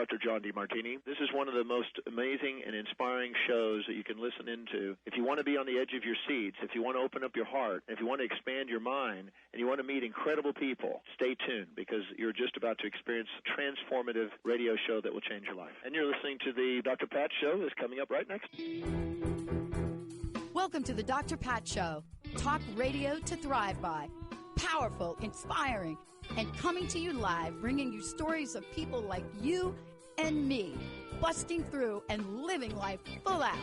Dr. John DeMartini. This is one of the most amazing and inspiring shows that you can listen into. If you want to be on the edge of your seats, if you want to open up your heart, if you want to expand your mind, and you want to meet incredible people, stay tuned, because you're just about to experience a transformative radio show that will change your life. And you're listening to the Dr. Pat Show that's coming up right next. Welcome to the Dr. Pat Show. Talk radio to thrive by. Powerful, inspiring, and coming to you live, bringing you stories of people like you and me, busting through and living life full out.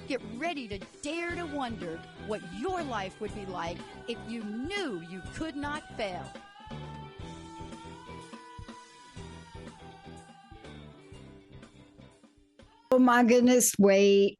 Get ready to dare to wonder what your life would be like if you knew you could not fail. Oh my goodness, wait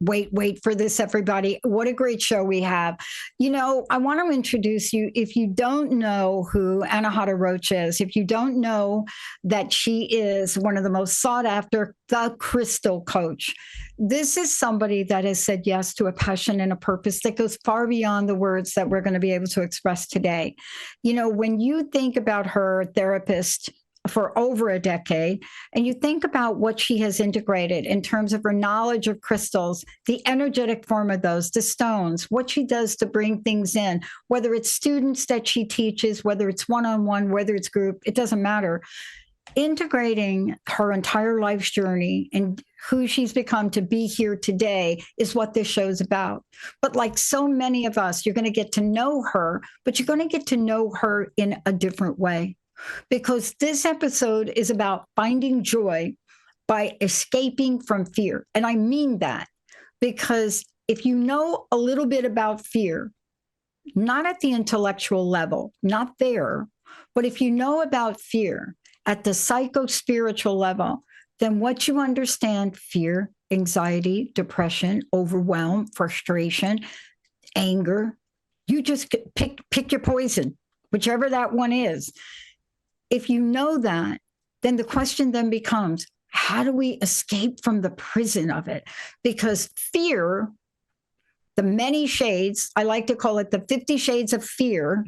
for this, everybody. What a great show we have. You know, I want to introduce you, if you don't know who Anahata Roach is, if you don't know that she is one of the most sought after, the crystal coach. This is somebody that has said yes to a passion and a purpose that goes far beyond the words that we're going to be able to express today. You know, when you think about her therapist for over a decade, and you think about what she has integrated in terms of her knowledge of crystals, the energetic form of those, the stones, what she does to bring things in, whether it's students that she teaches, whether it's one-on-one, whether it's group, it doesn't matter. Integrating her entire life's journey and who she's become to be here today is what this show's about. But like so many of us, you're going to get to know her, but you're going to get to know her in a different way. Because this episode is about finding joy by escaping from fear. And I mean that because if you know a little bit about fear, not at the intellectual level, not there, but if you know about fear at the psycho-spiritual level, then what you understand, fear, anxiety, depression, overwhelm, frustration, anger, you just pick your poison, whichever that one is. If you know that, then the question then becomes, how do we escape from the prison of it? Because fear, the many shades, I like to call it the 50 shades of fear,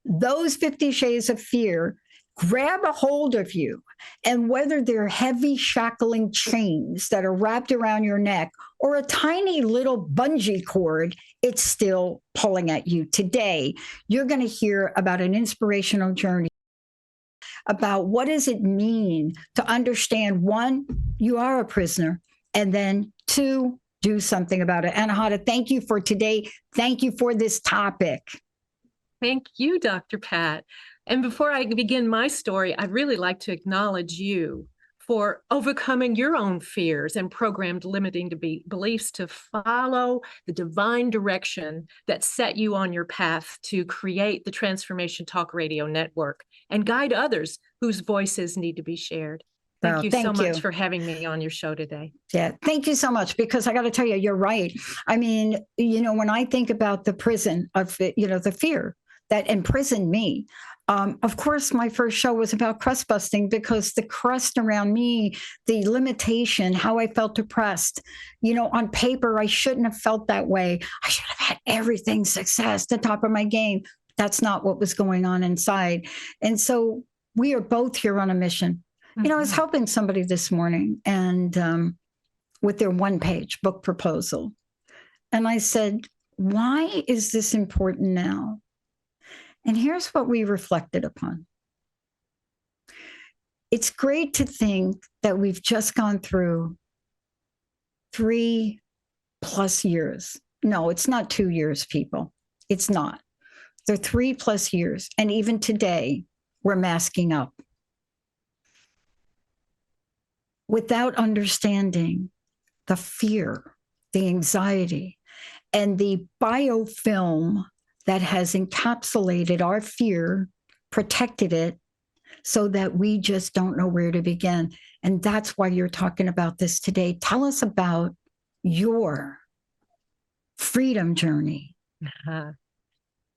those 50 shades of fear grab a hold of you. And whether they're heavy shackling chains that are wrapped around your neck or a tiny little bungee cord, it's still pulling at you. Today, you're going to hear about an inspirational journey about what does it mean to understand, one, you are a prisoner, and then two, do something about it. Anahata, thank you for today. Thank you for this topic. Thank you, Dr. Pat. And before I begin my story, I'd really like to acknowledge you for overcoming your own fears and programmed limiting beliefs to follow the divine direction that set you on your path to create the Transformation Talk Radio Network and guide others whose voices need to be shared. Thank you so much for having me on your show today. Yeah, thank you so much, because I got to tell you, you're right. I mean, you know, when I think about the prison of, the fear that imprisoned me, of course, my first show was about crust busting, because the crust around me, the limitation, how I felt depressed, on paper, I shouldn't have felt that way. I should have had everything success, the top of my game. That's not what was going on inside. And so we are both here on a mission. Mm-hmm. I was helping somebody this morning and with their one-page book proposal. And I said, why is this important now? And here's what we reflected upon. It's great to think that we've just gone through 3+ years. No, it's not 2 years, people. It's not. They're 3+ years. And even today, we're masking up. Without understanding the fear, the anxiety, and the biofilm that has encapsulated our fear, protected it, so that we just don't know where to begin. And that's why you're talking about this today. Tell us about your freedom journey.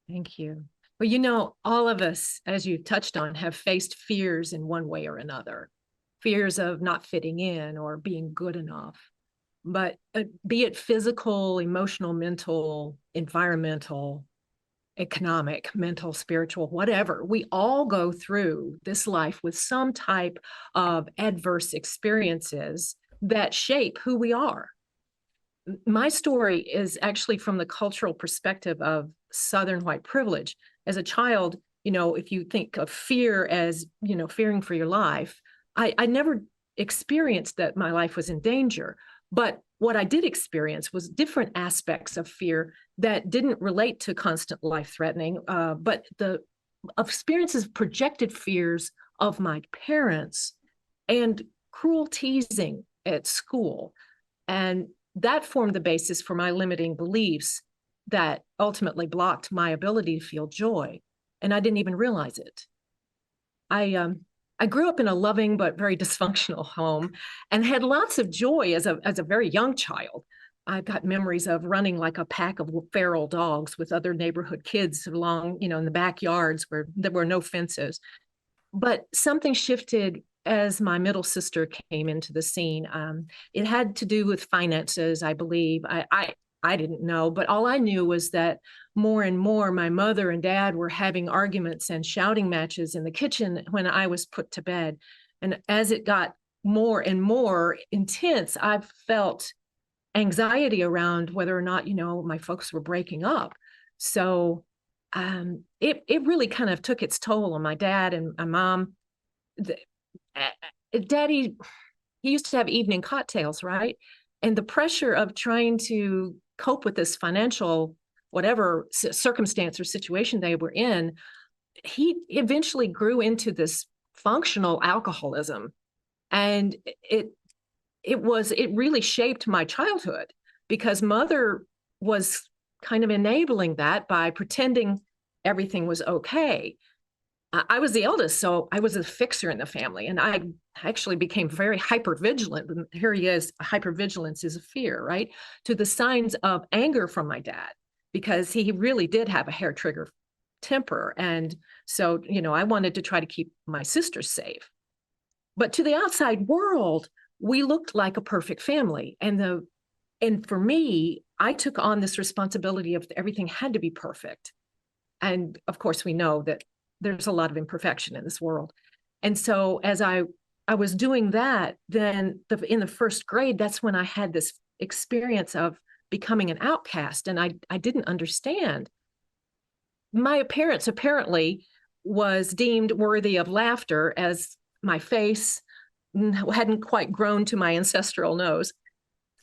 Thank you. Well, all of us, as you touched on, have faced fears in one way or another. Fears of not fitting in or being good enough. But be it physical, emotional, mental, environmental, economic, mental, spiritual, whatever. We all go through this life with some type of adverse experiences that shape who we are. My story is actually from the cultural perspective of Southern white privilege. As a child, if you think of fear as, fearing for your life, I never experienced that my life was in danger. But what I did experience was different aspects of fear that didn't relate to constant life threatening, but the experiences of projected fears of my parents and cruel teasing at school. And that formed the basis for my limiting beliefs that ultimately blocked my ability to feel joy. And I didn't even realize it. I grew up in a loving but very dysfunctional home and had lots of joy as a very young child. I've got memories of running like a pack of feral dogs with other neighborhood kids along, in the backyards where there were no fences. But something shifted as my middle sister came into the scene. It had to do with finances, I believe. I didn't know, but all I knew was that more and more my mother and dad were having arguments and shouting matches in the kitchen when I was put to bed. And as it got more and more intense, I felt anxiety around whether or not, my folks were breaking up. So it really kind of took its toll on my dad and my mom. Daddy, he used to have evening cocktails, right? And the pressure of trying to cope with this financial, whatever circumstance or situation they were in, he eventually grew into this functional alcoholism. And it really shaped my childhood because mother was kind of enabling that by pretending everything was okay. I was the eldest, so I was a fixer in the family, and I actually became very hypervigilant. And here he is, hypervigilance is a fear, right? To the signs of anger from my dad, because he really did have a hair trigger temper. And so, I wanted to try to keep my sisters safe. But to the outside world, we looked like a perfect family. And for me, I took on this responsibility of everything had to be perfect. And of course, we know that there's a lot of imperfection in this world. And so as I was doing that, then in the first grade, that's when I had this experience of becoming an outcast. And I didn't understand. My appearance apparently was deemed worthy of laughter as my face hadn't quite grown to my ancestral nose.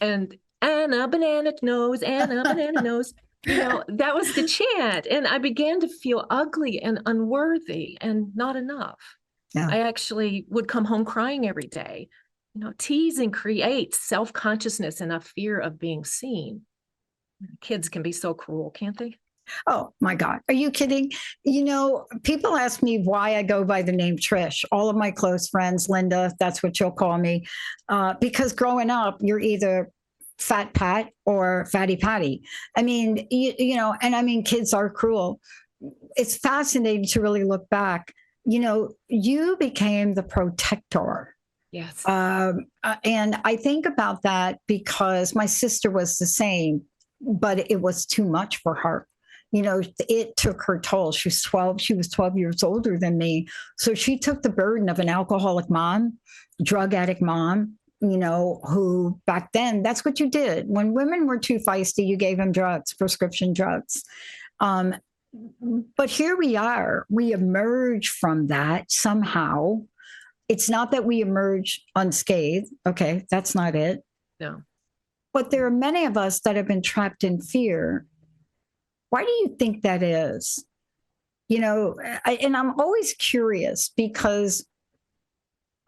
And Anna banana nose, Anna banana nose. That was the chant. And I began to feel ugly and unworthy and not enough. Yeah. I actually would come home crying every day. Teasing creates self-consciousness and a fear of being seen. Kids can be so cruel, can't they? Oh my God. Are you kidding? People ask me why I go by the name Trish. All of my close friends, Linda, that's what you'll call me. Because growing up, you're either Fat Pat or Fatty Patty. I mean, kids are cruel. It's fascinating to really look back. You became the protector. Yes. And I think about that because my sister was the same, but it was too much for her. It took her toll. She was 12. She was 12 years older than me. So she took the burden of an alcoholic mom, drug addict mom, who back then, that's what you did. When women were too feisty, you gave them drugs, prescription drugs. But here we are. We emerge from that somehow. It's not that we emerge unscathed. Okay, that's not it. No. But there are many of us that have been trapped in fear. Why do you think that is? And I'm always curious because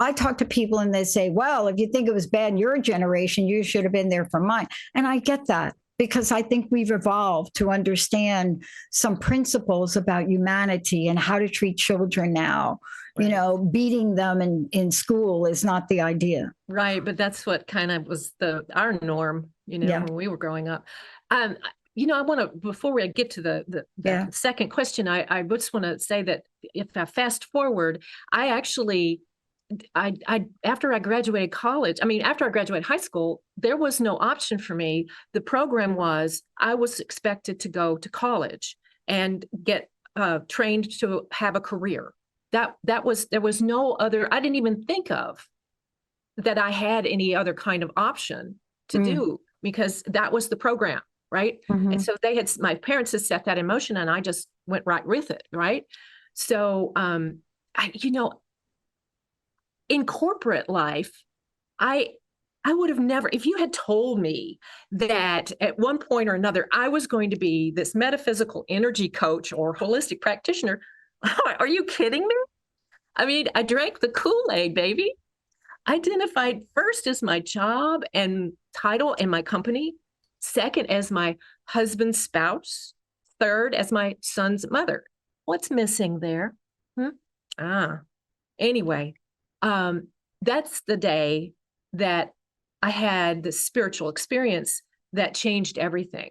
I talk to people and they say, well, if you think it was bad in your generation, you should have been there for mine. And I get that because I think we've evolved to understand some principles about humanity and how to treat children now. Right. Beating them in school is not the idea. Right. But that's what kind of was our norm, when we were growing up. I want to, before we get to the second question, I just want to say that if I fast forward, I actually, after I graduated high school, there was no option for me. The program was, I was expected to go to college. and get trained to have a career. There was no other, I didn't even think of that I had any other kind of option to do, because that was the program, right? Mm-hmm. And so my parents had set that in motion, and I just went right with it, right? So, in corporate life, I would have never, if you had told me that at one point or another, I was going to be this metaphysical energy coach or holistic practitioner, are you kidding me? I mean, I drank the Kool-Aid, baby. I identified first as my job and title and my company, second as my husband's spouse, third as my son's mother. What's missing there? Anyway, that's the day that I had the spiritual experience that changed everything.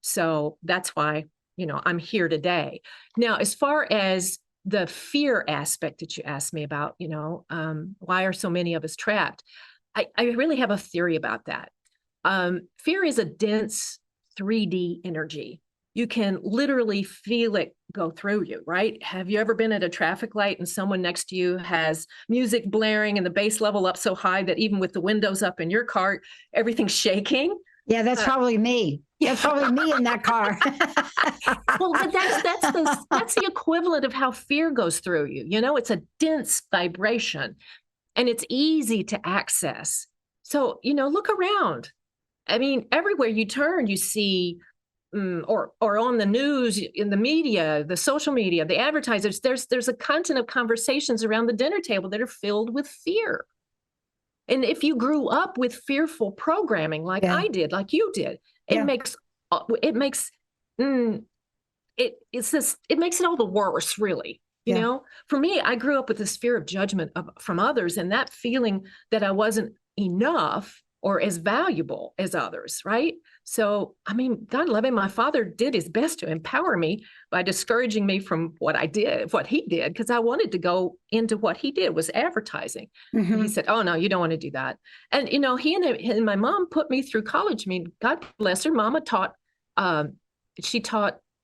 So that's why, I'm here today. Now, as far as the fear aspect that you asked me about, why are so many of us trapped? I really have a theory about that. Fear is a dense 3D energy. You can literally feel it go through you, right? Have you ever been at a traffic light and someone next to you has music blaring and the bass level up so high that even with the windows up in your car, everything's shaking? Yeah, that's probably me. That's probably me in that car. Well, but that's the equivalent of how fear goes through you. It's a dense vibration, and it's easy to access. So, look around. I mean, everywhere you turn, you see, or on the news, in the media, the social media, the advertisers, there's a content of conversations around the dinner table that are filled with fear. And if you grew up with fearful programming, like I did, like you did, it makes it makes it all the worse, really. For me, I grew up with this fear of judgment from others, and that feeling that I wasn't enough or as valuable as others, right? So, I mean, God love him, my father did his best to empower me by discouraging me from what he did, because I wanted to go into what he did, was advertising. Mm-hmm. He said, oh, no, you don't want to do that. And, he and my mom put me through college. I mean, God bless her, Mama taught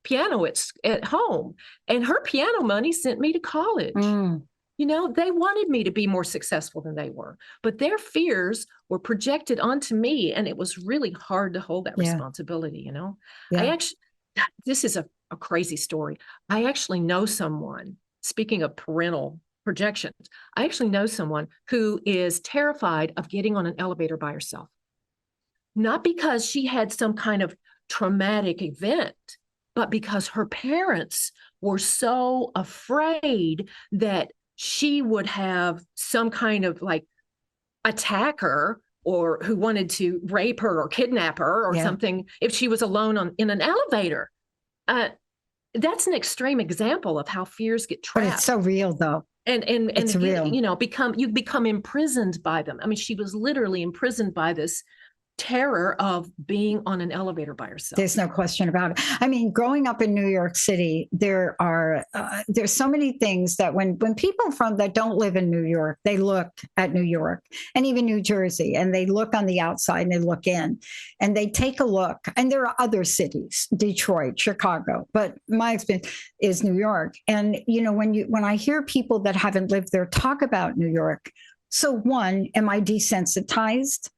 piano at home, and her piano money sent me to college. They wanted me to be more successful than they were, but their fears were projected onto me, and it was really hard to hold that responsibility. This is a crazy story. I actually know someone, speaking of parental projections, I actually know someone who is terrified of getting on an elevator by herself. Not because she had some kind of traumatic event, but because her parents were so afraid that she would have some kind of attacker or who wanted to rape her or kidnap her or something if she was alone in an elevator. That's an extreme example of how fears get trapped. But it's so real, though. And it's real. You become imprisoned by them. I mean, she was literally imprisoned by this terror of being on an elevator by herself. There's no question about it. I mean, growing up in New York City, there's so many things that when people that don't live in New York, they look at New York and even New Jersey, and they look on the outside and they look in and they take a look. And there are other cities, Detroit, Chicago, but my experience is New York. And, when I hear people that haven't lived there talk about New York, so one, am I desensitized?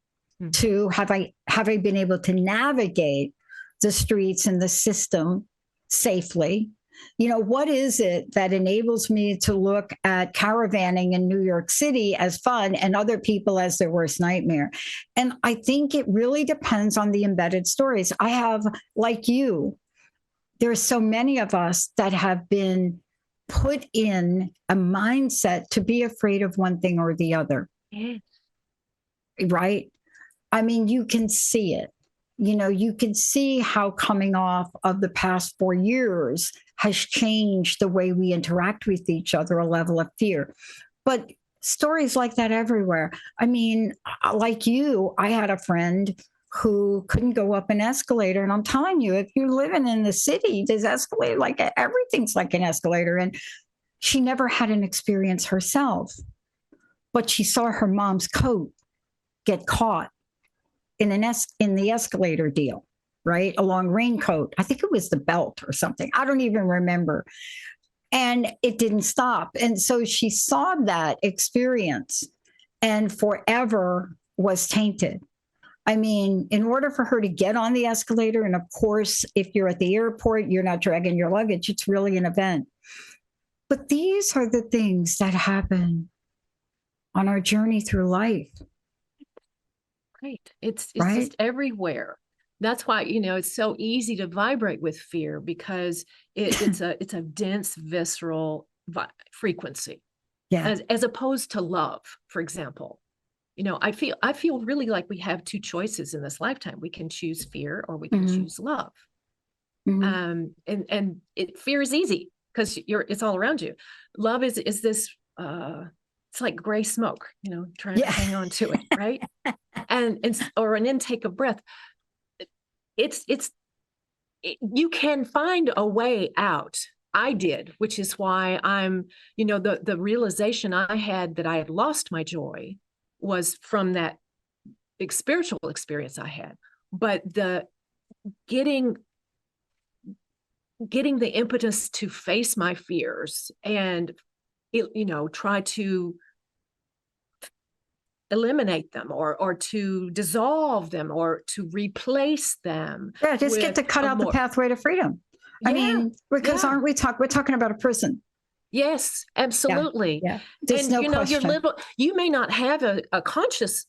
To have I been able to navigate the streets and the system safely? What is it that enables me to look at caravanning in New York City as fun and other people as their worst nightmare? And I think it really depends on the embedded stories. I have, like you, there's so many of us that have been put in a mindset to be afraid of one thing or the other. Yes. Right? I mean, you can see it. You can see how coming off of the past 4 years has changed the way we interact with each other, a level of fear. But stories like that everywhere. I mean, like you, I had a friend who couldn't go up an escalator. And I'm telling you, if you're living in the city, there's escalator, everything's like an escalator. And she never had an experience herself, but she saw her mom's coat get caught in the escalator deal. right? A long raincoat. I think it was the belt or something. I don't even remember. And it didn't stop. And so she saw that experience and forever was tainted. I mean, in order for her to get on the escalator, and of course, if you're at the airport, you're not dragging your luggage, it's really an event. But these are the things that happen on our journey through life. Right. It's right? just everywhere. That's why, it's so easy to vibrate with fear, because it's a dense, visceral frequency. Yeah. As opposed to love, for example. I feel really like we have two choices in this lifetime. We can choose fear or we can choose love. And fear is easy because it's all around you. Love is this it's like gray smoke, trying to hang on to it, right? or an intake of breath. You can find a way out. I did, which is why I'm, the realization I had that I had lost my joy was from that spiritual experience I had. But the getting the impetus to face my fears and, try to eliminate them or to dissolve them or to replace them. Yeah, just get to cut out the pathway to freedom. I mean, because we're talking about a prison. Yes, absolutely. Yeah. There's no question. You may not have a conscious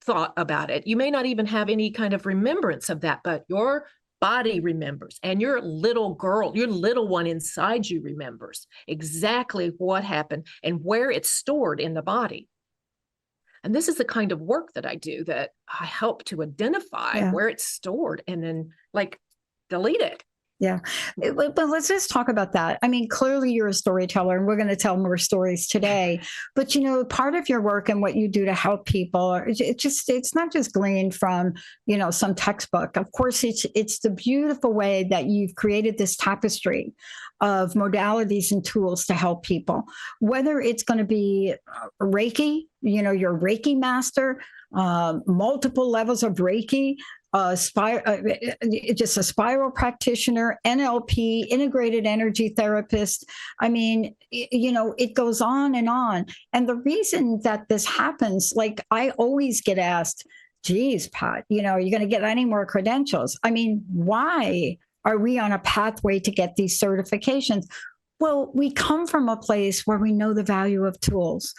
thought about it. You may not even have any kind of remembrance of that, but your body remembers, and your little girl, your little one inside you remembers exactly what happened and where it's stored in the body. And this is the kind of work that I do, that I help to identify where it's stored and then delete it. Yeah. But let's just talk about that. I mean, clearly you're a storyteller, and we're going to tell more stories today. But, part of your work and what you do to help people, it's not just gleaned from, some textbook. Of course, it's the beautiful way that you've created this tapestry of modalities and tools to help people, whether it's going to be Reiki, you're a Reiki master, multiple levels of Reiki, just a spiral practitioner, NLP, integrated energy therapist. I mean, it goes on and on. And the reason that this happens, I always get asked, geez, Pat, are you going to get any more credentials? I mean, why are we on a pathway to get these certifications? Well, we come from a place where we know the value of tools.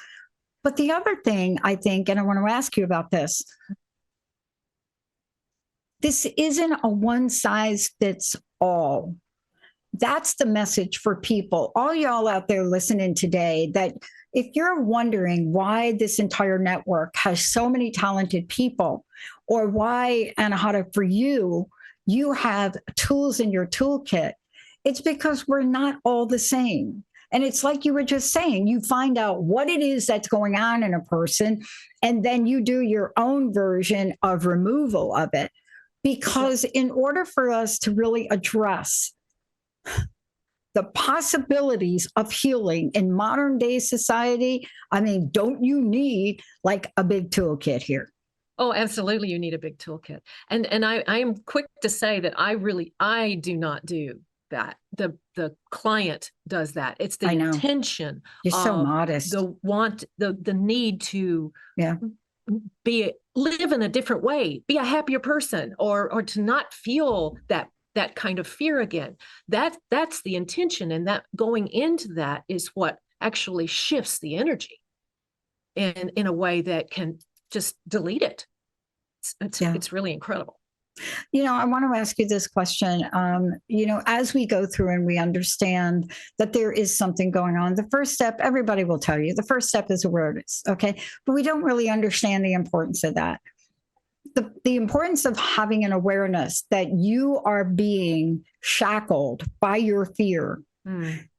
But the other thing, I think, and I want to ask you about this isn't a one size fits all. That's the message for people. All y'all out there listening today, that if you're wondering why this entire network has so many talented people, or why, Anahata, for you have tools in your toolkit, it's because we're not all the same. And it's like you were just saying, you find out what it is that's going on in a person, and then you do your own version of removal of it. Because in order for us to really address the possibilities of healing in modern day society, I mean, don't you need a big toolkit here? Oh, absolutely. You need a big toolkit. And I am quick to say that I do not do that. The client does that. It's the intention. You're so modest. The need to live in a different way, be a happier person, or to not feel that kind of fear again. That's the intention. And that going into that is what actually shifts the energy in a way that can just delete it. It's really incredible. I want to ask you this question. As we go through and we understand that there is something going on, the first step, everybody will tell you, the first step is awareness. Okay. But we don't really understand the importance of that. The importance of having an awareness that you are being shackled by your fear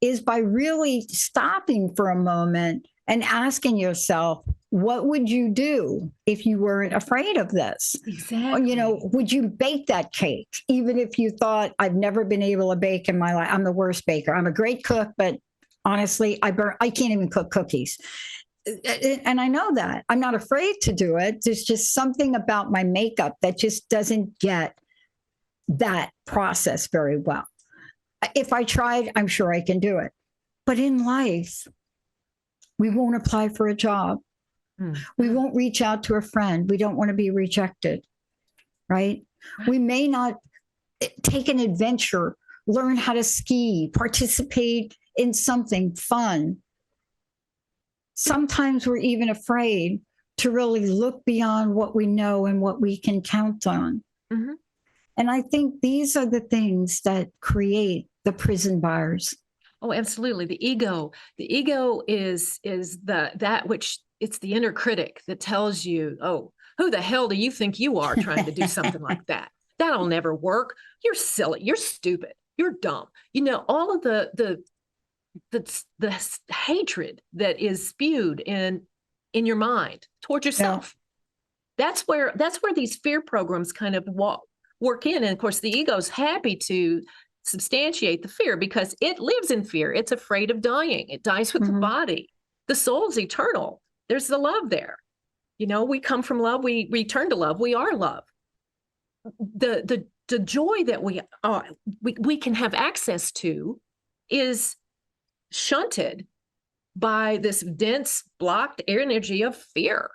is by really stopping for a moment and asking yourself, what would you do if you weren't afraid of this? Exactly. Would you bake that cake, even if you thought, I've never been able to bake in my life? I'm the worst baker. I'm a great cook, but honestly, I can't even cook cookies. And I know that. I'm not afraid to do it. There's just something about my makeup that just doesn't get that process very well. If I tried, I'm sure I can do it. But in life, we won't apply for a job. We won't reach out to a friend. We don't want to be rejected, right? We may not take an adventure, learn how to ski, participate in something fun. Sometimes we're even afraid to really look beyond what we know and what we can count on. Mm-hmm. And I think these are the things that create the prison bars. Oh, absolutely. The ego is that which it's the inner critic that tells you, oh, who the hell do you think you are trying to do something like that? That'll never work. You're silly. You're stupid. You're dumb. All of the hatred that is spewed in your mind toward yourself. Yeah. That's where these fear programs kind of work in. And of course, the ego's happy to substantiate the fear because it lives in fear. It's afraid of dying. It dies with the body. The soul's eternal. There's the love there. We come from love. We return to love. We are love. The joy that we can have access to is shunted by this dense, blocked energy of fear.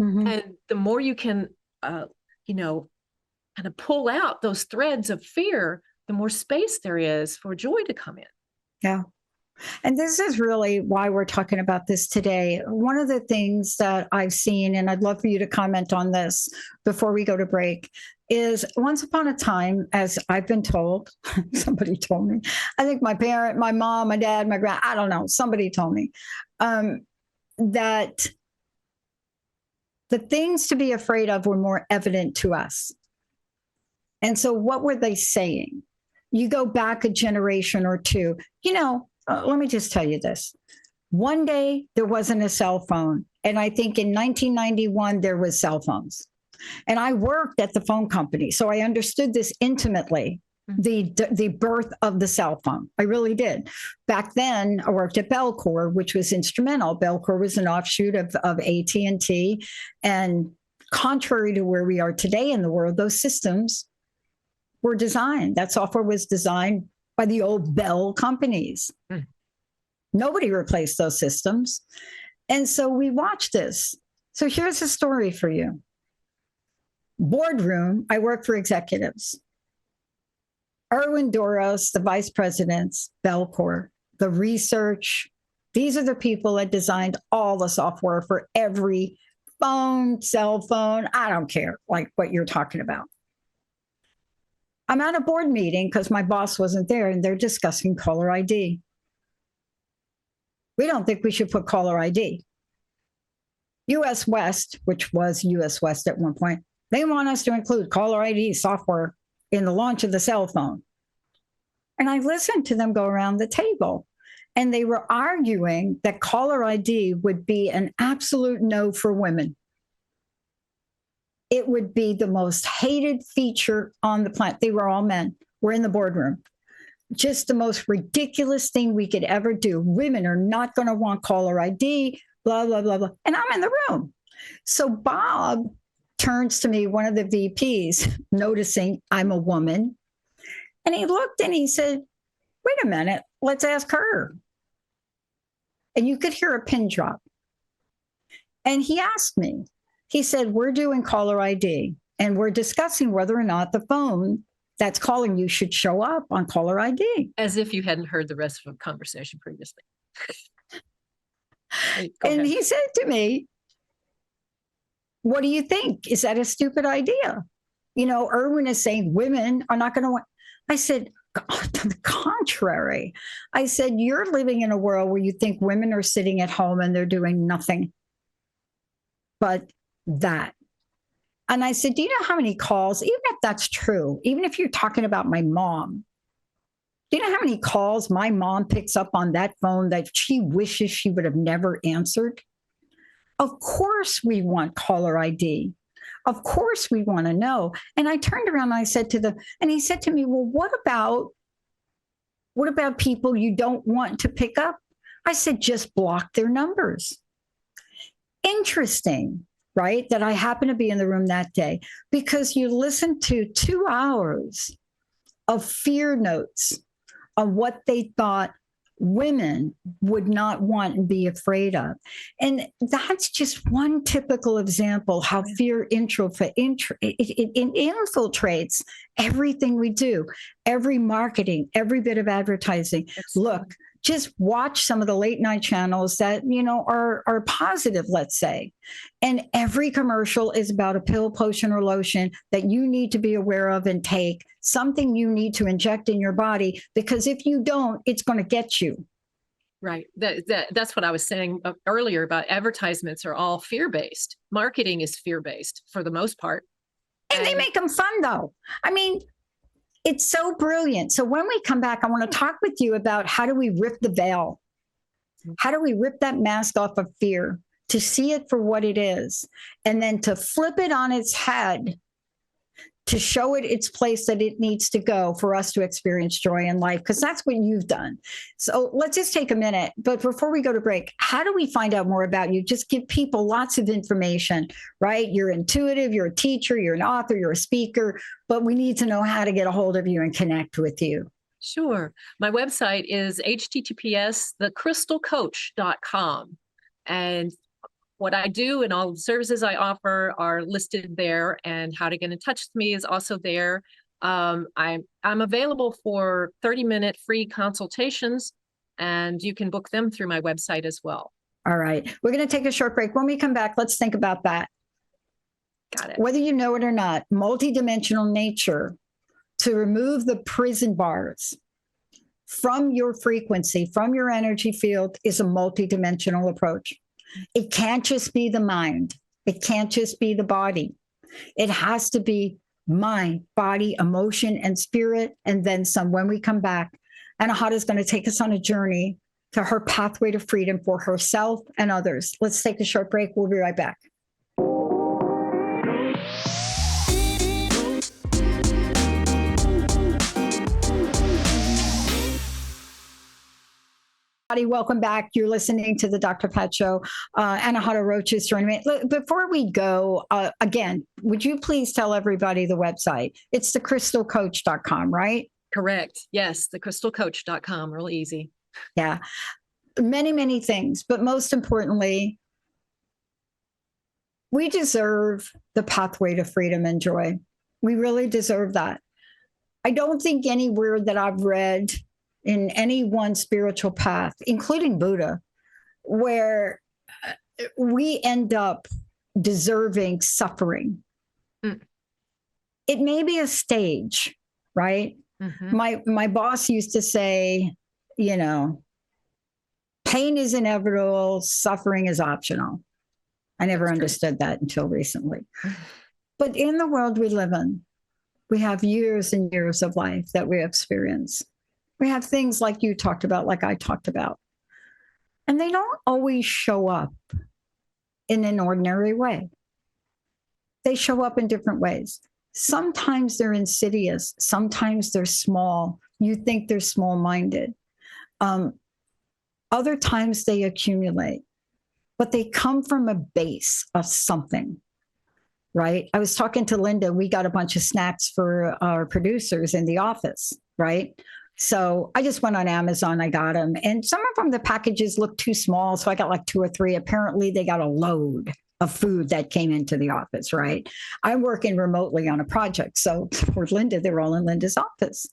Mm-hmm. And the more you can, kind of pull out those threads of fear, the more space there is for joy to come in. Yeah. And this is really why we're talking about this today. One of the things that I've seen, and I'd love for you to comment on this before we go to break, is once upon a time, as I've been told, somebody told me, I think my parent, my mom, my dad, my grand, I don't know, somebody told me that the things to be afraid of were more evident to us. And so what were they saying? You go back a generation or two, let me just tell you this. One day there wasn't a cell phone. And I think in 1991, there was cell phones. And I worked at the phone company. So I understood this intimately, the birth of the cell phone. I really did. Back then, I worked at Belcor, which was instrumental. Belcor was an offshoot of AT&T. And contrary to where we are today in the world, those systems were designed. That software was designed by the old Bell companies. Nobody replaced those systems. And so we watched this. So here's a story for you. Boardroom, I work for executives. Erwin Doros, the vice presidents, Belcor, the research. These are the people that designed all the software for every phone, cell phone. I don't care, like what you're talking about. I'm at a board meeting because my boss wasn't there and they're discussing caller ID. We don't think we should put caller ID. US West, which was US West at one point, they want us to include caller ID software in the launch of the cell phone. And I listened to them go around the table and they were arguing that caller ID would be an absolute no for women. It would be the most hated feature on the planet. They were all men. We're in the boardroom. Just the most ridiculous thing we could ever do. Women are not going to want caller ID, blah, blah, blah, blah. And I'm in the room. So Bob turns to me, one of the VPs, noticing I'm a woman. And he looked and he said, wait a minute, let's ask her. And you could hear a pin drop. And he asked me, he said, we're doing caller ID and we're discussing whether or not the phone that's calling you should show up on caller ID. As if you hadn't heard the rest of the conversation previously. And he said to me, what do you think? Is that a stupid idea? Erwin is saying women are not going to want. I said, to the contrary. I said, you're living in a world where you think women are sitting at home and they're doing nothing but that. And I said, do you know how many calls, even if that's true, even if you're talking about my mom, do you know how many calls my mom picks up on that phone that she wishes she would have never answered? Of course we want caller ID. Of course we want to know. And I turned around and I said to them, and he said to me, well, what about people you don't want to pick up? I said, just block their numbers. Interesting. right? That I happened to be in the room that day because you listened to 2 hours of fear notes of what they thought women would not want and be afraid of. And that's just one typical example how fear infiltrates everything we do, every marketing, every bit of advertising. Look, just watch some of the late night channels that, are positive, let's say. And every commercial is about a pill, potion, or lotion that you need to be aware of and take, something you need to inject in your body, because if you don't, it's going to get you. Right. That's what I was saying earlier about advertisements are all fear-based. Marketing is fear-based for the most part. And they make them fun, though. I mean, it's so brilliant. So when we come back, I want to talk with you about how do we rip the veil? How do we rip that mask off of fear to see it for what it is, and then to flip it on its head to show it its place that it needs to go for us to experience joy in life, because that's what you've done. So let's just take a minute. But before we go to break, how do we find out more about you? Just give people lots of information, right? You're intuitive, you're a teacher, you're an author, you're a speaker, but we need to know how to get a hold of you and connect with you. Sure. My website is https://thecrystalcoach.com. And what I do and all the services I offer are listed there, and how to get in touch with me is also there. I'm available for 30-minute free consultations, and you can book them through my website as well. All right. We're going to take a short break. When we come back, let's think about that. Got it. Whether you know it or not, multidimensional nature, to remove the prison bars from your frequency, from your energy field, is a multidimensional approach. It can't just be the mind. It can't just be the body. It has to be mind, body, emotion, and spirit, and then some. When we come back, Anahata is going to take us on a journey to her pathway to freedom for herself and others. Let's take a short break. We'll be right back. Welcome back. You're listening to the Dr. Pat Show. Anahata Roach is joining me. Look, before we go, again, would you please tell everybody the website? It's thecrystalcoach.com, right? Correct. Yes, thecrystalcoach.com. Real easy. Yeah. Many, many things. But most importantly, we deserve the pathway to freedom and joy. We really deserve that. I don't think anywhere that I've read in any one spiritual path, including Buddha, where we end up deserving suffering. It may be a stage, right? Mm-hmm. My boss used to say, pain is inevitable, suffering is optional. I never understood that until recently. But in the world we live in, we have years and years of life that we experience. We have things like you talked about, like I talked about. And they don't always show up in an ordinary way. They show up in different ways. Sometimes they're insidious. Sometimes they're small. You think they're small-minded. Other times they accumulate, but they come from a base of something, right? I was talking to Linda. We got a bunch of snacks for our producers in the office, right? So I just went on Amazon, I got them. And some of them, the packages looked too small. So I got like 2 or 3. Apparently they got a load of food that came into the office, right? I'm working remotely on a project. So for Linda, they're all in Linda's office.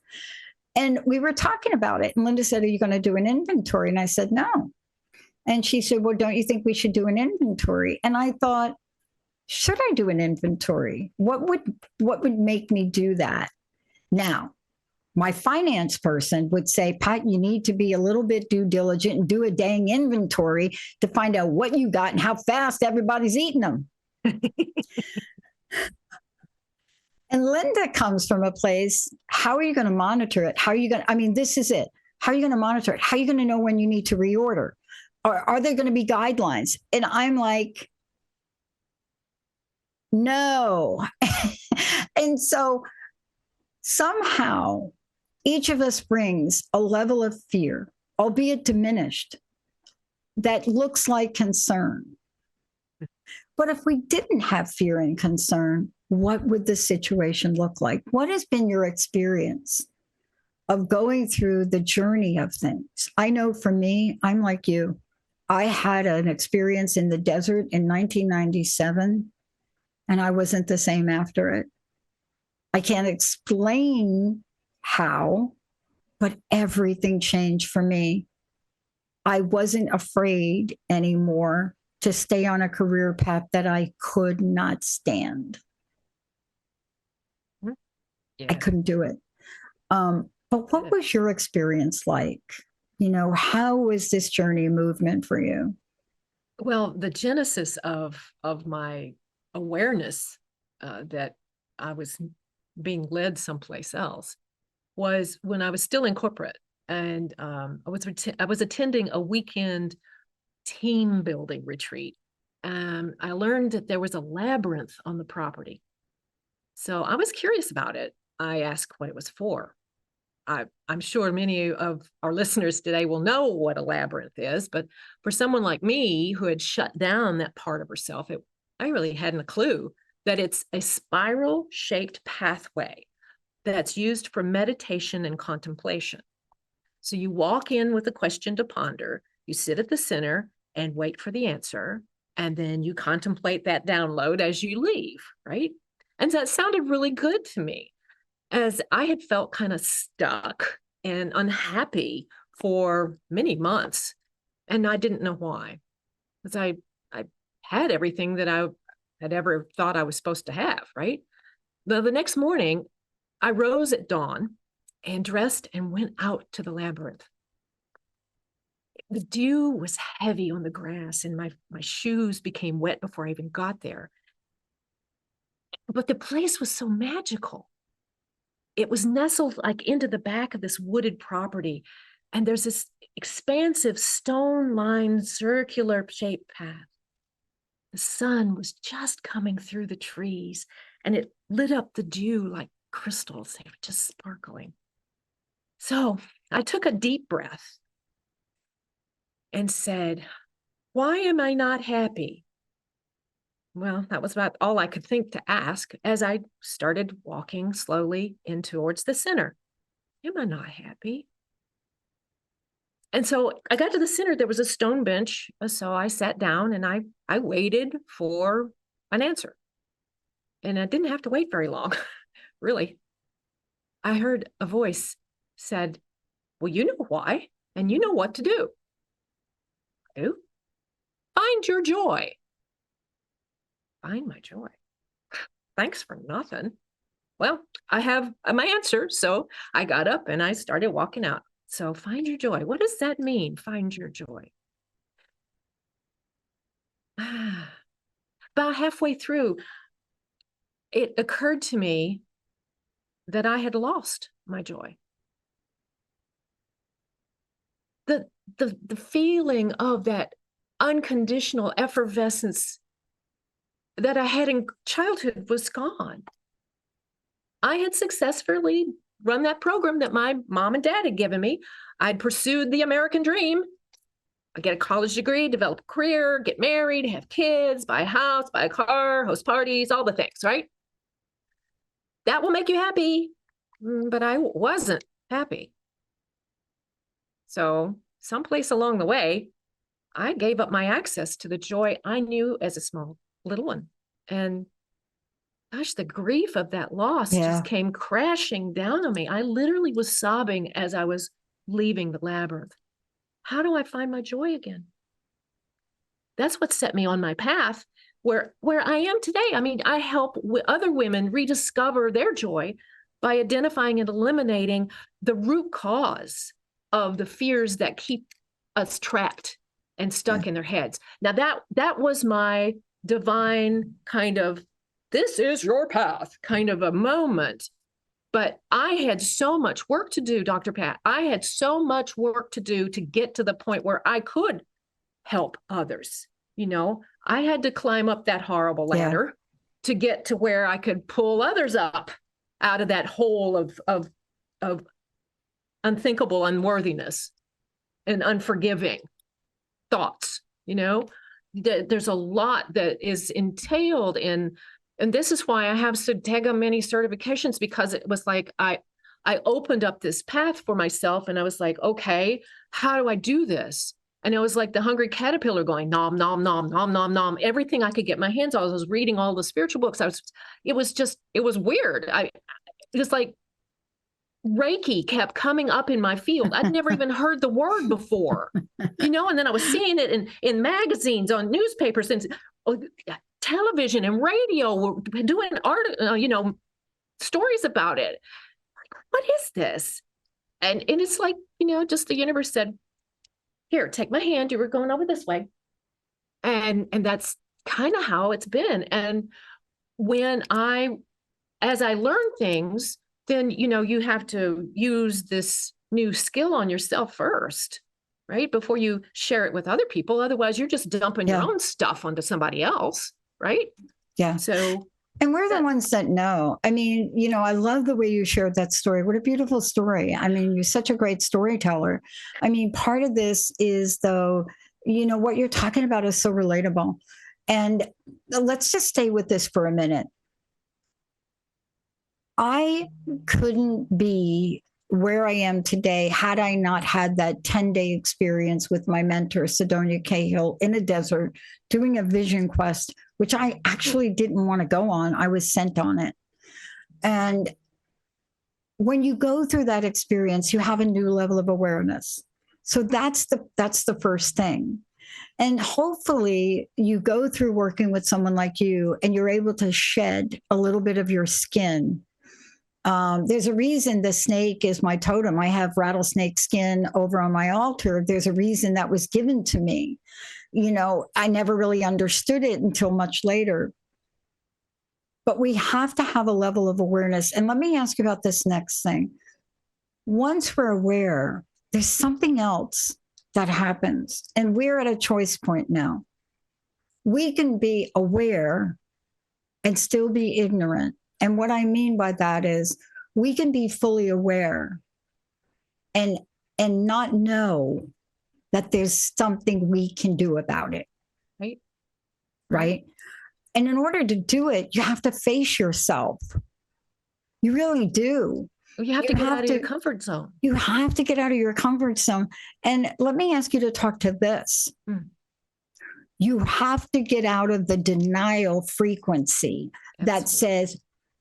And we were talking about it. And Linda said, are you going to do an inventory? And I said, no. And she said, well, don't you think we should do an inventory? And I thought, should I do an inventory? What would make me do that? Now, my finance person would say, Pat, you need to be a little bit due diligent and do a dang inventory to find out what you got and how fast everybody's eating them. And Linda comes from a place, how are you going to monitor it? This is it. How are you going to monitor it? How are you going to know when you need to reorder? Are there going to be guidelines? And I'm like, no. And so somehow each of us brings a level of fear, albeit diminished, that looks like concern. But if we didn't have fear and concern, what would the situation look like? What has been your experience of going through the journey of things? I know for me, I'm like you. I had an experience in the desert in 1997, and I wasn't the same after it. I can't explain how, but everything changed for me. I wasn't afraid anymore to stay on a career path that I could not stand. Yeah. I couldn't do it. But what was your experience like? You know, how was this journey movement for you? Well, the genesis of my awareness that I was being led someplace else was when I was still in corporate, and I was attending a weekend team building retreat. I learned that there was a labyrinth on the property, so I was curious about it. I asked what it was for. I'm sure many of our listeners today will know what a labyrinth is, but for someone like me who had shut down that part of herself, I really hadn't a clue that it's a spiral-shaped pathway that's used for meditation and contemplation. So you walk in with a question to ponder, you sit at the center and wait for the answer, and then you contemplate that download as you leave, right? And that sounded really good to me, as I had felt kind of stuck and unhappy for many months, and I didn't know why, because I had everything that I had ever thought I was supposed to have, right? The next morning, I rose at dawn and dressed and went out to the labyrinth. The dew was heavy on the grass, and my shoes became wet before I even got there. But the place was so magical. It was nestled like into the back of this wooded property, and there's this expansive stone-lined circular shaped path. The sun was just coming through the trees, and it lit up the dew like crystals. They were just sparkling. So I took a deep breath and said, "Why am I not happy?" Well, that was about all I could think to ask as I started walking slowly in towards the center. Am I not happy? And so I got to the center. There was a stone bench. So I sat down and I waited for an answer. And I didn't have to wait very long, really. I heard a voice said, "Well, you know why, and you know what to do. Do? Find your joy." Find my joy. Thanks for nothing. Well, I have my answer. So I got up and I started walking out. So find your joy. What does that mean? Find your joy. About halfway through, it occurred to me that I had lost my joy. The feeling of that unconditional effervescence that I had in childhood was gone. I had successfully run that program that my mom and dad had given me. I'd pursued the American dream. I get a college degree, develop a career, get married, have kids, buy a house, buy a car, host parties, all the things, right? That will make you happy. But I wasn't happy. So someplace along the way, I gave up my access to the joy I knew as a small little one. And gosh, the grief of that loss just came crashing down on me. I literally was sobbing as I was leaving the labyrinth. How do I find my joy again? That's what set me on my path where I am today. I mean, I help other women rediscover their joy by identifying and eliminating the root cause of the fears that keep us trapped and stuck in their heads. Now that was my divine kind of, this is your path kind of a moment. But I had so much work to do, Dr. Pat. I had so much work to do to get to the point where I could help others. You know, I had to climb up that horrible ladder to get to where I could pull others up out of that hole of unthinkable unworthiness and unforgiving thoughts, you know. there's a lot that is entailed in, and this is why I have so many certifications, because it was like I opened up this path for myself, and I was like, okay, how do I do this? And it was like the hungry caterpillar going nom nom nom nom nom nom. Everything I could get my hands on. I was reading all the spiritual books. It was weird. It was like Reiki kept coming up in my field. I'd never even heard the word before, and then I was seeing it in magazines, on newspapers, and television and radio were doing stories about it. Like, what is this? And it's like, just the universe said, here, take my hand. You were going over this way. And that's kind of how it's been. And as I learn things, then, you have to use this new skill on yourself first, right? Before you share it with other people. Otherwise, you're just dumping your own stuff onto somebody else, right? Yeah. So, and we're the ones that know. I mean, I love the way you shared that story. What a beautiful story. I mean, you're such a great storyteller. I mean, part of this is, though, what you're talking about is so relatable. And let's just stay with this for a minute. I couldn't be where I am today had I not had that 10-day experience with my mentor, Sidonia Cahill, in a desert doing a vision quest, which I actually didn't want to go on. I was sent on it. And when you go through that experience, you have a new level of awareness. So that's the first thing. And hopefully you go through working with someone like you and you're able to shed a little bit of your skin. There's a reason the snake is my totem. I have rattlesnake skin over on my altar. There's a reason that was given to me. I never really understood it until much later. But we have to have a level of awareness. And let me ask you about this next thing. Once we're aware, there's something else that happens. And we're at a choice point now. We can be aware and still be ignorant. And what I mean by that is we can be fully aware and not know that there's something we can do about it. Right? And in order to do it, you have to face yourself. You really do. You have to get out of your comfort zone. You have to get out of your comfort zone. And let me ask you to talk to this. You have to get out of the denial frequency that says,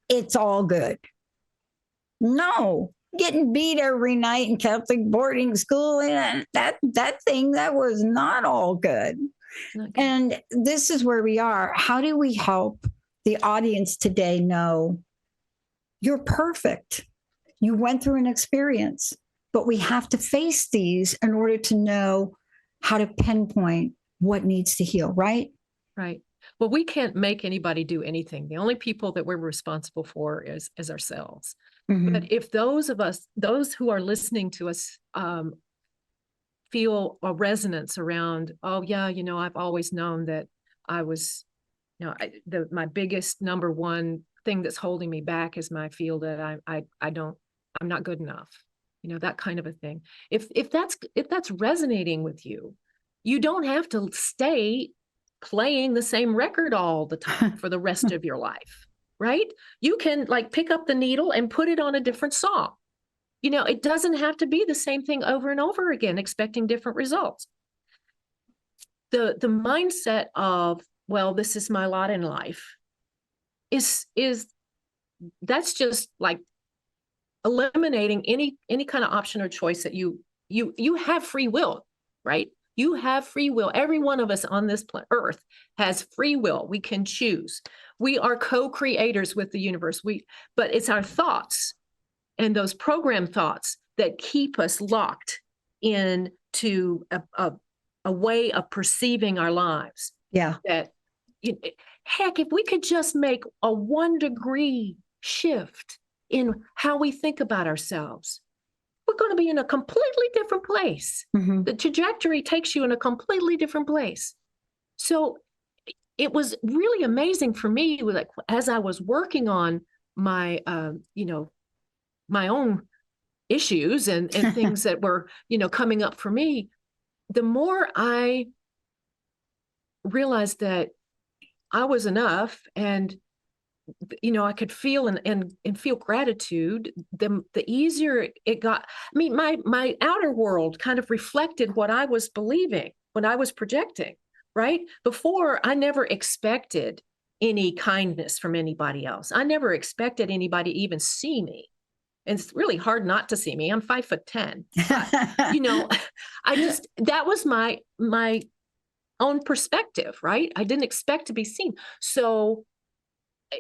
it's all good. No, getting beat every night in Catholic boarding school, and that was not all good. Okay. And this is where we are. How do we help the audience today know you're perfect? You went through an experience, but we have to face these in order to know how to pinpoint what needs to heal, right? Right. Well, we can't make anybody do anything. The only people that we're responsible for is ourselves. Mm-hmm. But if those who are listening to us, feel a resonance around, oh yeah, I've always known that I was, my biggest number one thing that's holding me back is my feel that I'm not good enough, that kind of a thing. If that's resonating with you, you don't have to stay playing the same record all the time for the rest of your life, right? You can pick up the needle and put it on a different song. It doesn't have to be the same thing over and over again, expecting different results. The mindset of, well, this is my lot in life is that's just like eliminating any kind of option or choice that you have free will, right? You have free will. Every one of us on this earth has free will. We can choose. We are co-creators with the universe. But it's our thoughts and those programmed thoughts that keep us locked into a way of perceiving our lives. Yeah. That, heck, if we could just make a 1-degree shift in how we think about ourselves, we're going to be in a completely different place. Mm-hmm. The trajectory takes you in a completely different place. So it was really amazing for me, as I was working on my, my own issues and things that were, coming up for me, the more I realized that I was enough, and I could feel and feel gratitude, the easier it got. I mean, my outer world kind of reflected what I was believing, what I was projecting, right? Before, I never expected any kindness from anybody else. I never expected anybody to even see me. And it's really hard not to see me. I'm 5'10". But, that was my own perspective, right? I didn't expect to be seen. So,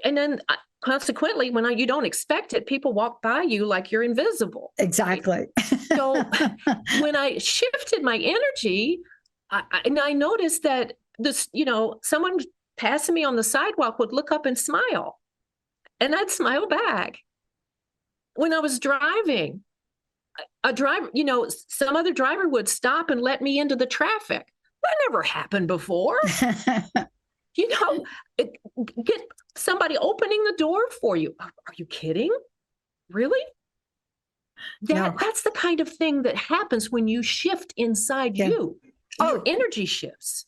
and then consequently, when you don't expect it, people walk by you like you're invisible. Exactly. Right? So when I shifted my energy, I noticed that this, someone passing me on the sidewalk would look up and smile, and I'd smile back. When I was driving, a driver, some other driver would stop and let me into the traffic. That never happened before. Get somebody opening the door for you. Are you kidding? Really? That's the kind of thing that happens when you shift inside you. Your energy shifts.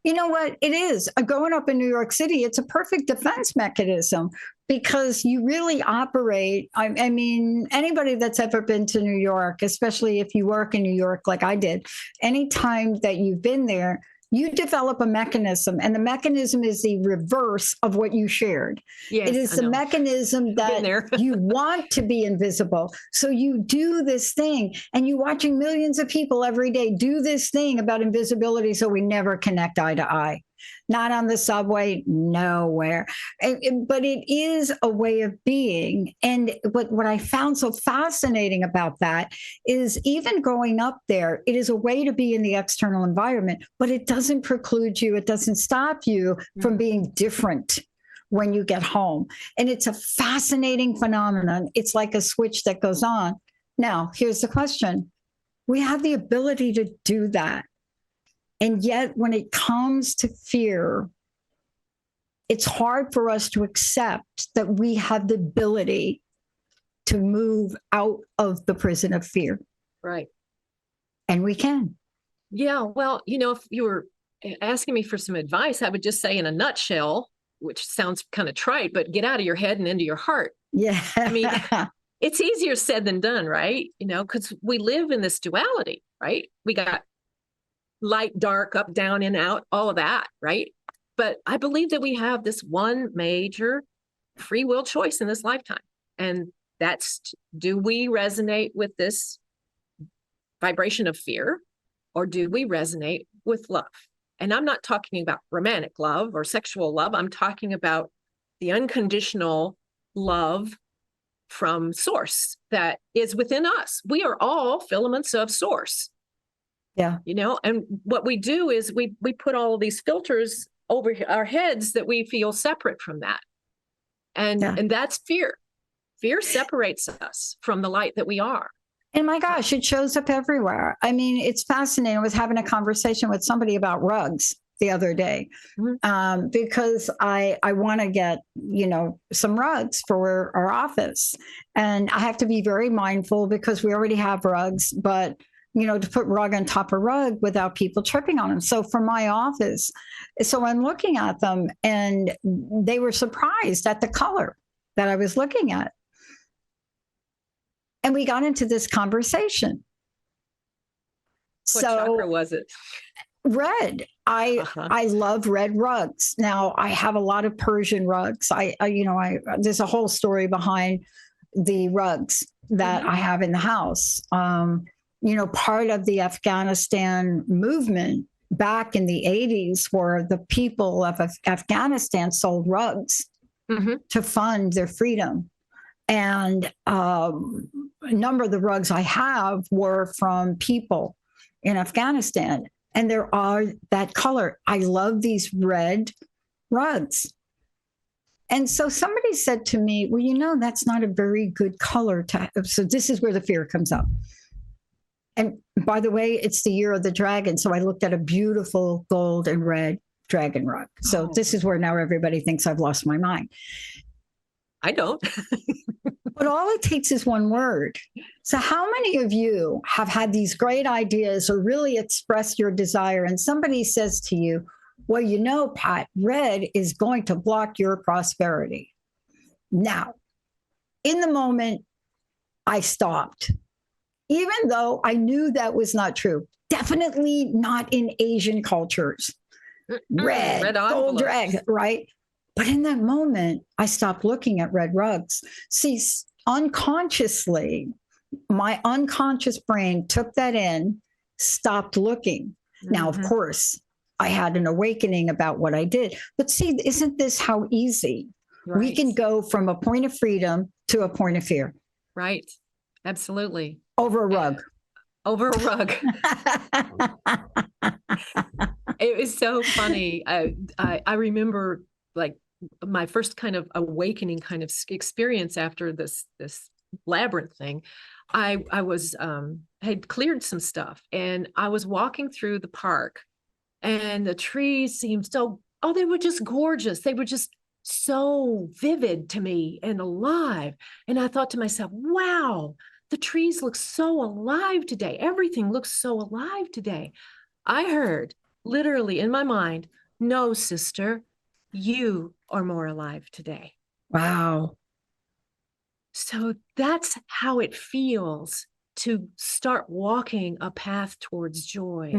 You know what? It is. Growing up in New York City, it's a perfect defense mechanism because you really operate. I mean, anybody that's ever been to New York, especially if you work in New York like I did, anytime that you've been there, you develop a mechanism, and the mechanism is the reverse of what you shared. Yes, it is the mechanism that you want to be invisible. So you do this thing, and you're watching millions of people every day do this thing about invisibility, so we never connect eye to eye. Not on the subway, nowhere. But it is a way of being. And what I found so fascinating about that is even growing up there, it is a way to be in the external environment, but it doesn't preclude you. It doesn't stop you from being different when you get home. And it's a fascinating phenomenon. It's like a switch that goes on. Now, here's the question. We have the ability to do that. And yet, when it comes to fear, it's hard for us to accept that we have the ability to move out of the prison of fear. Right. And we can. Yeah. Well, if you were asking me for some advice, I would just say in a nutshell, which sounds kind of trite, but get out of your head and into your heart. Yeah. I mean, it's easier said than done, right? Because we live in this duality, right? We got light, dark, up, down, in, out, all of that, right? But I believe that we have this one major free will choice in this lifetime. And that's, do we resonate with this vibration of fear, or do we resonate with love? And I'm not talking about romantic love or sexual love. I'm talking about the unconditional love from source that is within us. We are all filaments of source. Yeah. And what we do is we put all of these filters over our heads that we feel separate from that. And that's fear. Fear separates us from the light that we are. And my gosh, it shows up everywhere. I mean, it's fascinating. I was having a conversation with somebody about rugs the other day, because I want to get, some rugs for our office. And I have to be very mindful because we already have rugs, but to put rug on top of rug without people tripping on them. So for my office, so I'm looking at them and they were surprised at the color that I was looking at. And we got into this conversation. What chakra was it? Red. I love red rugs. Now I have a lot of Persian rugs. There's a whole story behind the rugs that I have in the house. Part of the Afghanistan movement back in the 80s were the people of Afghanistan sold rugs to fund their freedom. And a number of the rugs I have were from people in Afghanistan. And there are that color. I love these red rugs. And so somebody said to me, well, that's not a very good color. So this is where the fear comes up. And by the way, it's the year of the dragon. So I looked at a beautiful gold and red dragon rug. So this is where now everybody thinks I've lost my mind. I don't. But all it takes is one word. So how many of you have had these great ideas or really expressed your desire, and somebody says to you, Well, you know, Pat, red is going to block your prosperity. Now, in the moment, I stopped, even though I knew that was not true. Definitely not in Asian cultures. Red gold drag, right? But in that moment, I stopped looking at red rugs. See, unconsciously, my unconscious brain took that in, stopped looking. Now, of course, I had an awakening about what I did. But see, isn't this how easy? Right. We can go from a point of freedom to a point of fear. Right. Absolutely. Over a rug. Over a rug. It was so funny. I remember like my first kind of awakening kind of experience after this labyrinth thing. I was had cleared some stuff, and I was walking through the park, and the trees seemed so, they were just gorgeous. They were just so vivid to me and alive. And I thought to myself, wow, the trees look so alive today. Everything looks so alive today. I heard literally in my mind, no, sister, you are more alive today. Wow. So that's how it feels to start walking a path towards joy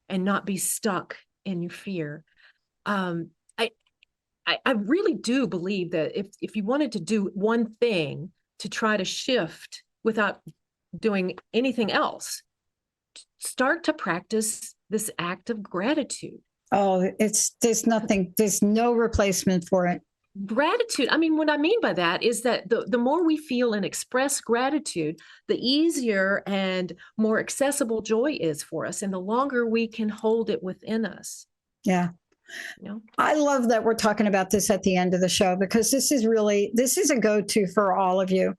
and not be stuck in your fear. I really do believe that if you wanted to do one thing to try to shift without doing anything else, start to practice this act of gratitude. Oh, there's no replacement for it. Gratitude. I mean, what I mean by that is that the more we feel and express gratitude, the easier and more accessible joy is for us, and the longer we can hold it within us. Yeah. You know? I love that we're talking about this at the end of the show, because this is a go-to for all of you.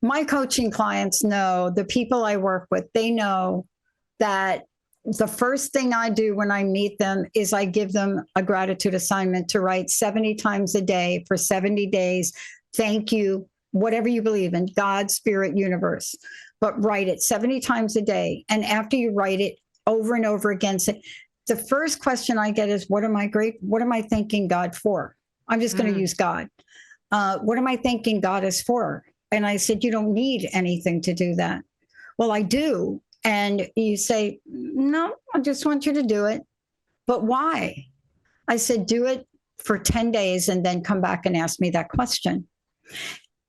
My coaching clients know, the people I work with, they know that the first thing I do when I meet them is I give them a gratitude assignment to write 70 times a day for 70 days. Thank you, whatever you believe in, God, spirit, universe, but write it 70 times a day. And after you write it over and over again, say, the first question I get is, what am I thanking God for? I'm just going to use God. What am I thanking God is for? And I said, you don't need anything to do that. Well, I do. And you say, no, I just want you to do it. But why? I said, do it for 10 days and then come back and ask me that question.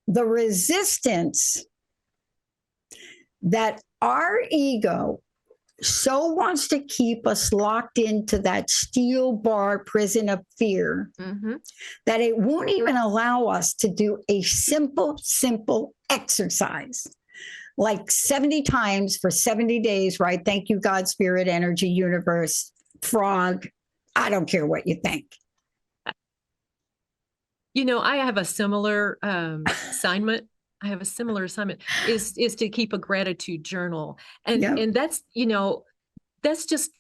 The resistance that our ego so wants to keep us locked into that steel bar prison of fear that it won't even allow us to do a simple exercise. Like 70 times for 70 days, right? Thank you, God, spirit, energy, universe, frog. I don't care what you think. You know, I have a similar assignment. Is to keep a gratitude journal. And that's, that's just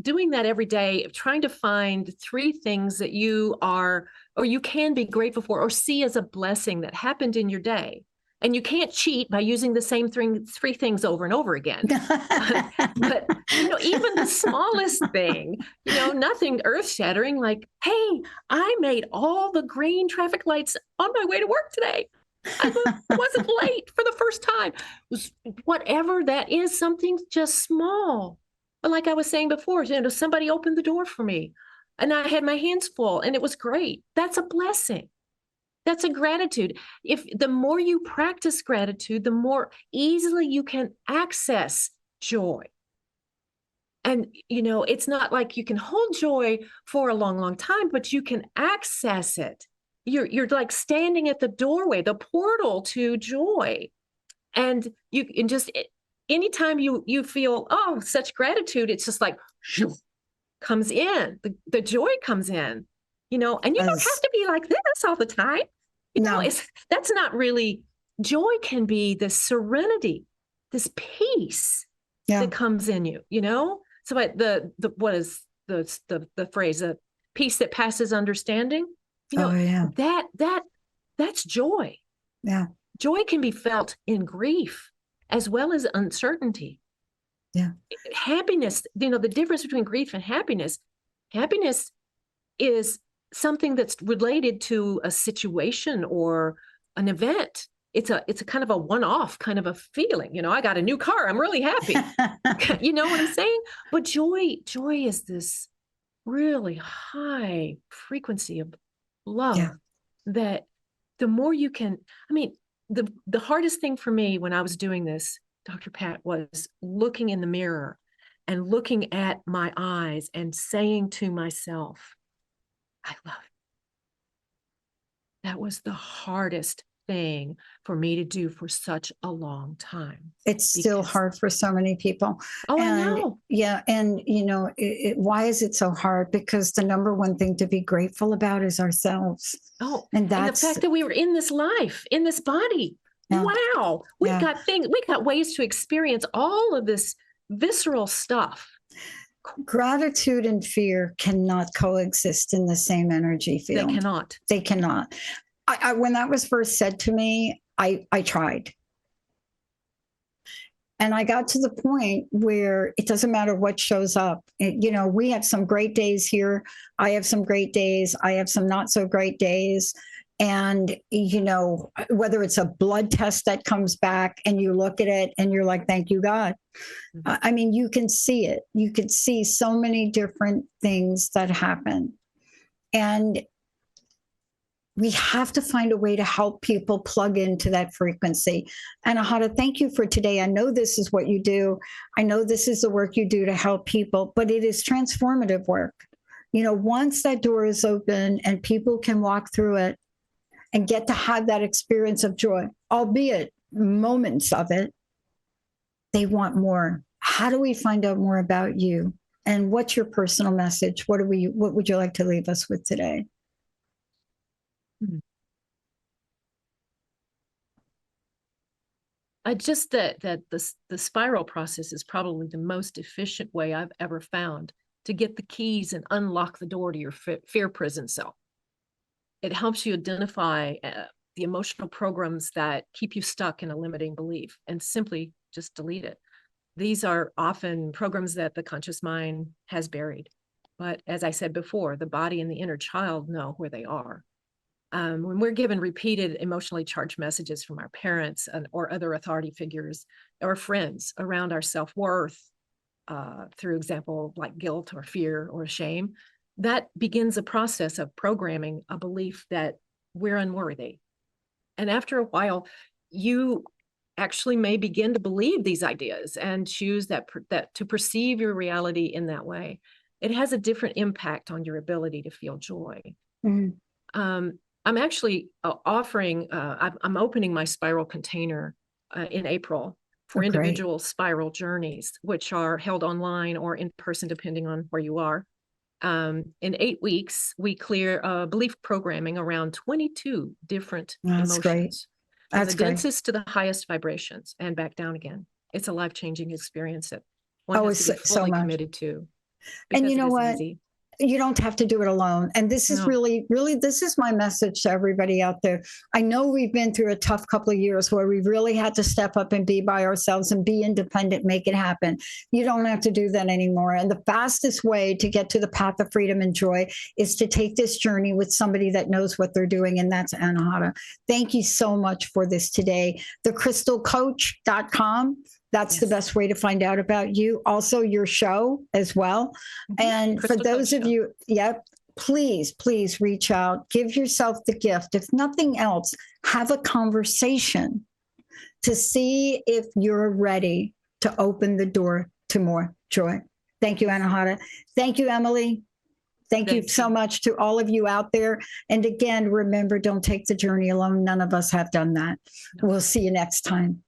doing that every day, trying to find 3 things that you are, or you can be grateful for, or see as a blessing that happened in your day. And you can't cheat by using the same 3 things over and over again. But, even the smallest thing, nothing earth-shattering, like, hey, I made all the green traffic lights on my way to work today. I wasn't late for the first time. Whatever that is, something just small. But like I was saying before, somebody opened the door for me and I had my hands full and it was great. That's a blessing. That's a gratitude. If the more you practice gratitude, the more easily you can access joy. And, it's not like you can hold joy for a long, long time, but you can access it. You're like standing at the doorway, the portal to joy. And you can just, anytime you feel, such gratitude, it's just like, comes in, the joy comes in, and you don't have to be like this all the time. That's not really, joy can be this serenity, this peace that comes in you, So what is the phrase, a peace that passes understanding? That's joy. Yeah. Joy can be felt in grief as well as uncertainty. Yeah. Happiness, the difference between grief and happiness is something that's related to a situation or an event. It's a kind of a one-off kind of a feeling. I got a new car. I'm really happy. You know what I'm saying? But joy is this really high frequency of love that the more you can, the hardest thing for me when I was doing this, Dr. Pat, was looking in the mirror and looking at my eyes and saying to myself, I love you. That was the hardest thing for me to do for such a long time. It's still hard for so many people. Oh, I know. Yeah. And, why is it so hard? Because the number one thing to be grateful about is ourselves. Oh, and the fact that we were in this life, in this body. Yeah. Wow. We've got ways to experience all of this visceral stuff. Gratitude and fear cannot coexist in the same energy field. They cannot. I when that was first said to me, I tried. And I got to the point where it doesn't matter what shows up. We have some great days here. I have some great days. I have some not so great days. And, whether it's a blood test that comes back and you look at it and you're like, thank you, God. You can see it. You could see so many different things that happen. And we have to find a way to help people plug into that frequency. Anahata, thank you for today. I know this is what you do. I know this is the work you do to help people, but it is transformative work. Once that door is open and people can walk through it and get to have that experience of joy, albeit moments of it, they want more. How do we find out more about you? And what's your personal message? What would you like to leave us with today? Just that the spiral process is probably the most efficient way I've ever found to get the keys and unlock the door to your fear prison cell. It helps you identify the emotional programs that keep you stuck in a limiting belief and simply just delete it. These are often programs that the conscious mind has buried. But as I said before, the body and the inner child know where they are. When we're given repeated emotionally charged messages from our parents or other authority figures or friends around our self-worth, through example, like guilt or fear or shame, that begins a process of programming a belief that we're unworthy. And after a while, you actually may begin to believe these ideas and choose that to perceive your reality in that way. It has a different impact on your ability to feel joy. Mm-hmm. I'm actually offering, I'm opening my spiral container in April for individual spiral journeys, which are held online or in person, depending on where you are. In 8 weeks, we clear belief programming around 22 different emotions. Great. From the densest to the highest vibrations and back down again. It's a life-changing experience that one has to be fully committed to. And you know what? Easy. You don't have to do it alone. And this is really, this is my message to everybody out there. I know we've been through a tough couple of years where we really had to step up and be by ourselves and be independent, make it happen. You don't have to do that anymore. And the fastest way to get to the path of freedom and joy is to take this journey with somebody that knows what they're doing. And that's Anahata. Thank you so much for this today. thecrystalcoach.com. That's the best way to find out about you. Also, your show as well. Mm-hmm. And Crystal for those of you, please reach out. Give yourself the gift. If nothing else, have a conversation to see if you're ready to open the door to more joy. Thank you, Anahata. Thank you, Emily. Thank you so much to all of you out there. And again, remember, don't take the journey alone. None of us have done that. No. We'll see you next time.